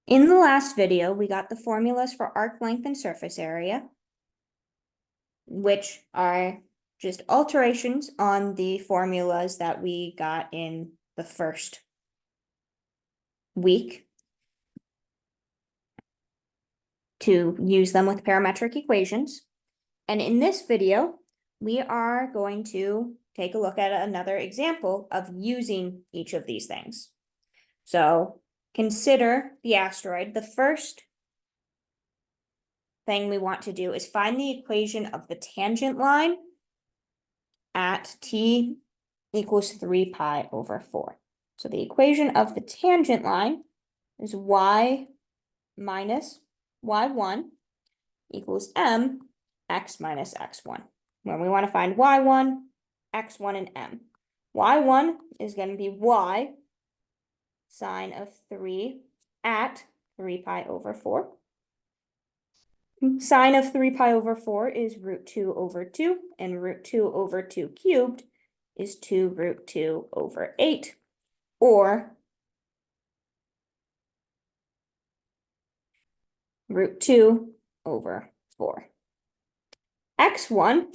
In the last video, we got the formulas for arc length and surface area, which are just alterations on the formulas that we got in the first week to use them with parametric equations. And in this video, we are going to take a look at another example of using each of these things. So consider the asteroid. The first thing we want to do is find the equation of the tangent line at t equals 3 pi over 4. So the equation of the tangent line is y minus y1 equals mx minus x1. When we want to find y1, x1, and m. y1 is going to be y sine of 3 at 3 pi over 4. Sine of 3 pi over 4 is root 2 over 2, and root 2 over 2 cubed is 2 root 2 over 8, or root 2 over 4. x1,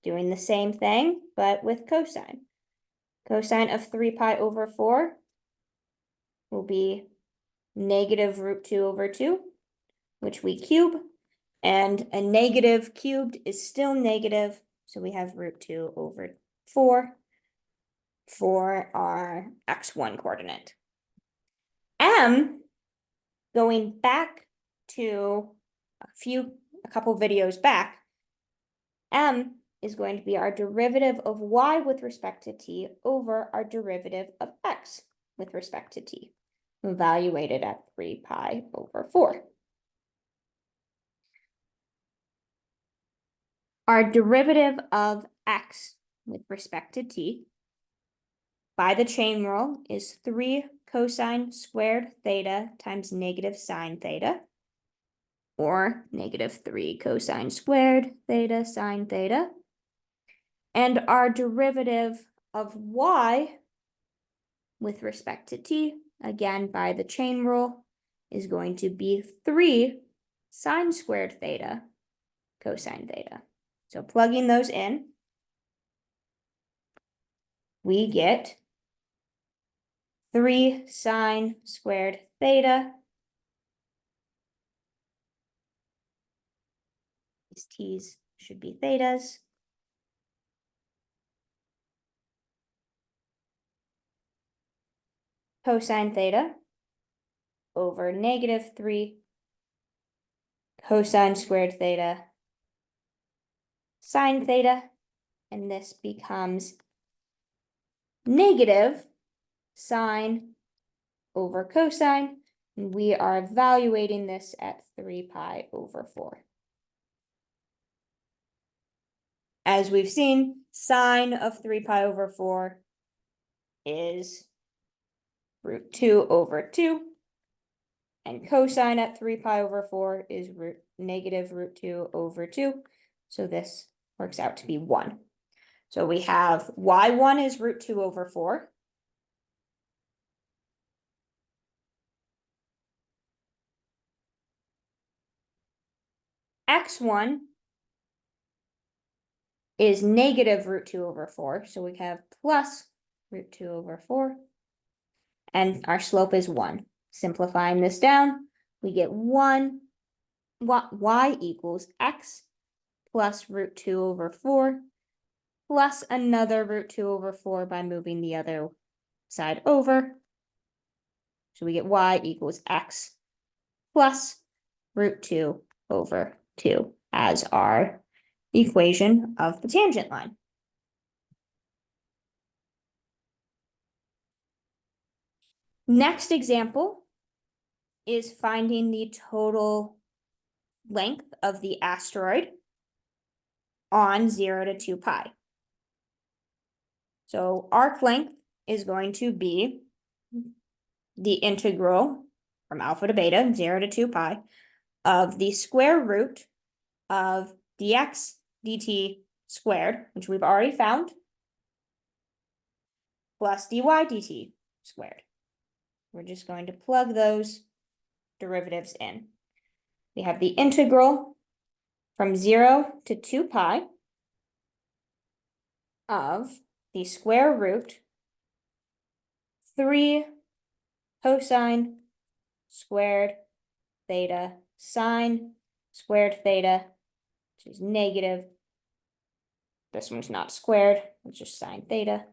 doing the same thing, but with cosine. Cosine of 3 pi over 4 will be negative root 2 over 2, which we cube, and a negative cubed is still negative, so we have root 2 over 4 for our x1 coordinate. M, going back to a couple videos back, M is going to be our derivative of y with respect to t over our derivative of x with respect to t, evaluated at 3 pi over 4. Our derivative of x with respect to t by the chain rule is 3 cosine squared theta times negative sine theta, or negative 3 cosine squared theta sine theta. And our derivative of y with respect to t, again by the chain rule, is going to be 3 sine squared theta cosine theta. So plugging those in, we get 3 sine squared theta. These t's should be thetas. Cosine theta over negative 3 cosine squared theta sine theta, and this becomes negative sine over cosine, and we are evaluating this at 3 pi over 4. As we've seen, sine of 3 pi over 4 is root 2 over 2, and cosine at 3 pi over 4 is negative root 2 over 2, so this works out to be 1. So we have y1 is root 2 over 4. x1 is negative root 2 over 4, so we have plus root 2 over 4, and our slope is 1. Simplifying this down, we get 1, y equals x plus root 2 over 4, plus another root 2 over 4 by moving the other side over. So we get y equals x plus root 2 over 2 as our equation of the tangent line. Next example is finding the total length of the asteroid on 0 to 2 pi. So arc length is going to be the integral from alpha to beta, 0 to 2 pi, of the square root of dx dt squared, which we've already found, plus dy dt squared. We're just going to plug those derivatives in. We have the integral from 0 to 2 pi of the square root 3 cosine squared theta sine squared theta, which is negative. This one's not squared, it's just sine theta.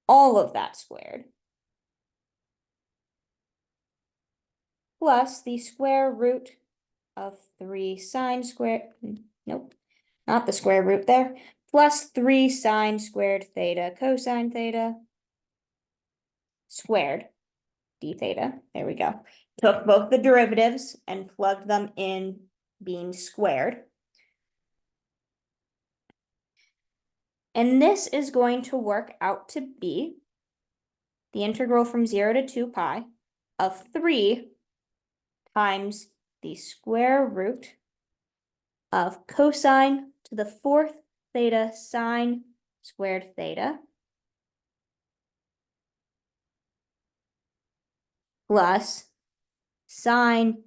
All of that squared. Plus the square root of 3 sine squared, nope, not the square root there, plus 3 sine squared theta cosine theta squared d theta. There we go. Took both the derivatives and plugged them in being squared. And this is going to work out to be the integral from 0 to 2 pi of 3 times the square root of cosine to the 4th theta sine squared theta plus sine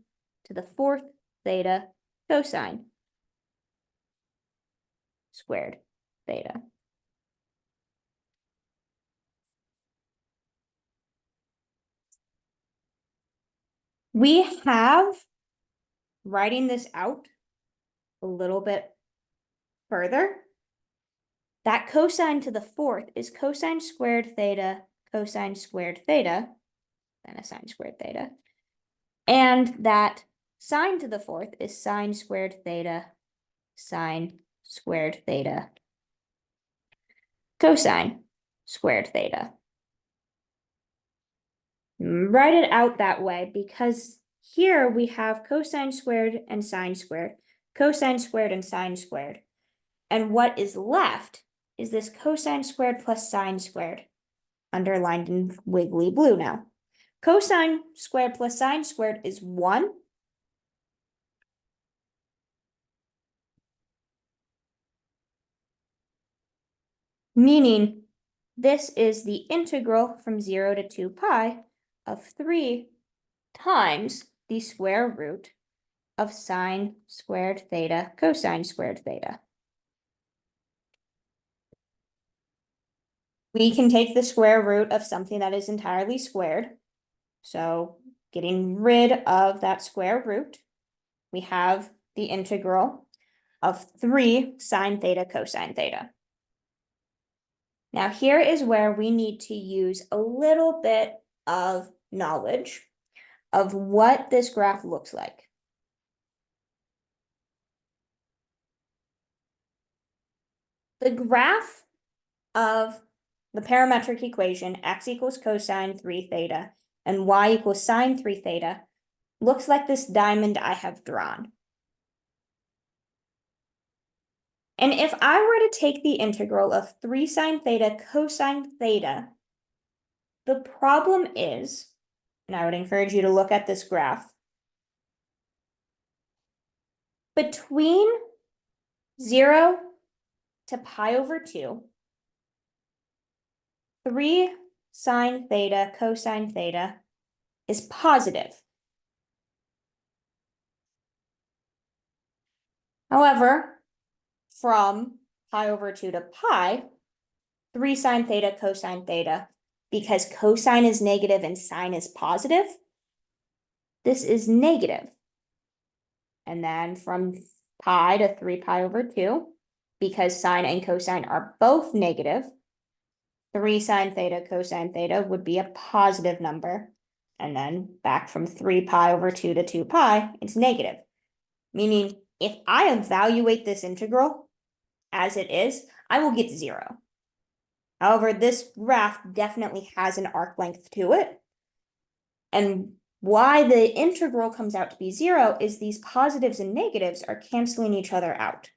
to the 4th theta cosine squared theta. We have, writing this out a little bit further, that cosine to the 4th is cosine squared theta, cosine squared theta, then a sine squared theta. And that sine to the 4th is sine squared theta, sine squared theta, cosine squared theta. Write it out that way because here we have cosine squared and sine squared, cosine squared and sine squared. And what is left is this cosine squared plus sine squared, underlined in wiggly blue now. Cosine squared plus sine squared is 1. Meaning this is the integral from 0 to 2 pi of 3 times the square root of sine squared theta cosine squared theta. We can take the square root of something that is entirely squared. So getting rid of that square root, we have the integral of 3 sine theta cosine theta. Now here is where we need to use a little bit of knowledge of what this graph looks like. The graph of the parametric equation x equals cosine 3 theta and y equals sine 3 theta looks like this diamond I have drawn. And if I were to take the integral of 3 sine theta cosine theta, the problem is, and I would encourage you to look at this graph, between 0 to pi over 2, 3 sine theta cosine theta is positive. However, from pi over 2 to pi, 3 sine theta cosine theta, because cosine is negative and sine is positive, this is negative. And then from pi to 3 pi over 2, because sine and cosine are both negative, 3 sine theta cosine theta would be a positive number. And then back from 3 pi over 2 to 2 pi, it's negative. Meaning, if I evaluate this integral as it is, I will get 0. However, this graph definitely has an arc length to it. And why the integral comes out to be 0 is these positives and negatives are canceling each other out.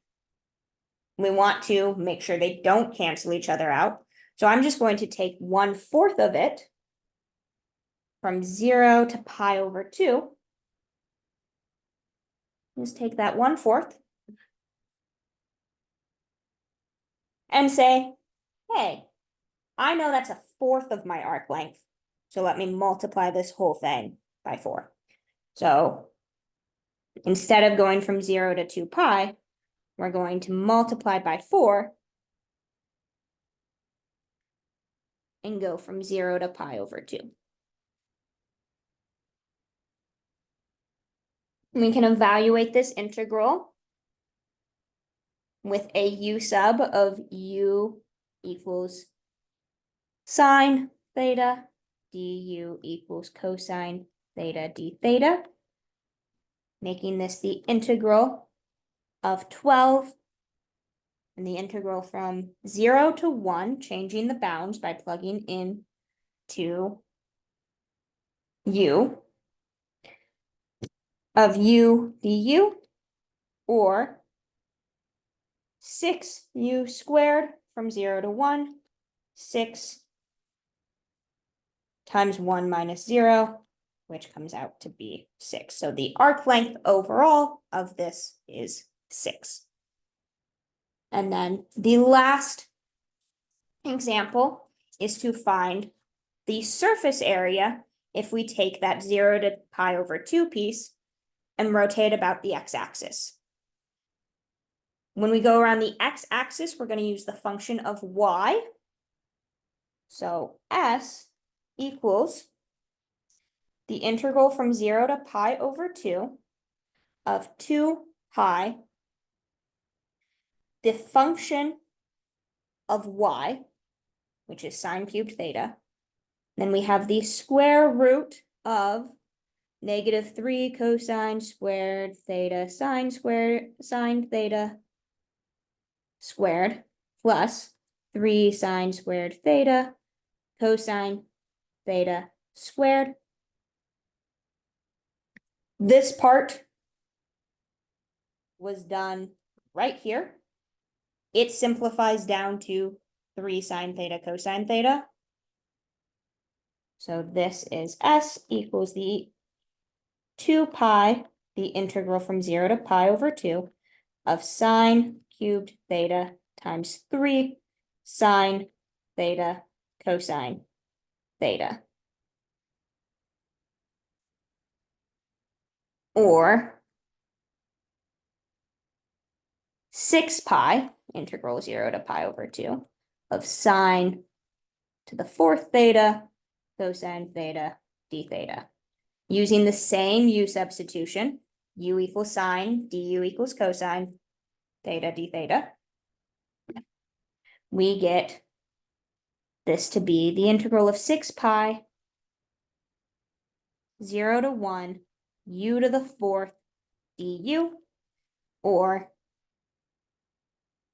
We want to make sure they don't cancel each other out. So I'm just going to take 1/4 of it from 0 to pi over 2. Just take that 1/4 and say, hey, I know that's 1/4 of my arc length. So let me multiply this whole thing by 4. So instead of going from 0 to 2 pi, we're going to multiply by 4 and go from 0 to pi over 2. We can evaluate this integral with a u sub of u equals sine theta, du equals cosine theta d theta, making this the integral of 12, and the integral from 0 to 1, changing the bounds by plugging in to u of u du, or 6u squared from 0 to 1, 6 times 1 minus 0, which comes out to be 6. So the arc length overall of this is 6. And then the last example is to find the surface area if we take that 0 to pi over 2 piece and rotate about the x-axis. When we go around the x-axis, we're going to use the function of y. So s equals the integral from 0 to pi over 2 of 2 pi, the function of y, which is sine cubed theta. Then we have the square root of -3 cosine squared theta sine theta squared plus 3 sine squared theta cosine theta squared. This part was done right here. It simplifies down to 3 sine theta cosine theta. So this is s equals the 2 pi, the integral from 0 to pi over 2 of sine cubed theta times 3 sine theta cosine theta. Or 6 pi, integral 0 to pi over 2, of sine to the 4th theta cosine theta d theta. Using the same u substitution, u equals sine, du equals cosine theta d theta, we get this to be the integral of 6 pi 0 to 1 u to the 4th du, or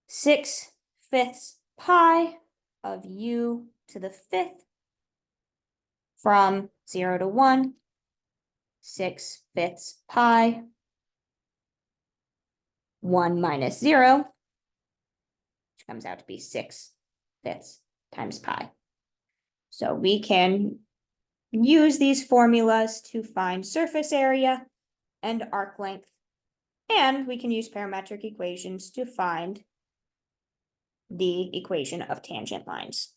6/5 pi of u to the 5th from 0 to 1, 6/5 pi 1 minus 0, which comes out to be 6/5 times pi. So we can use these formulas to find surface area and arc length, and we can use parametric equations to find the equation of tangent lines.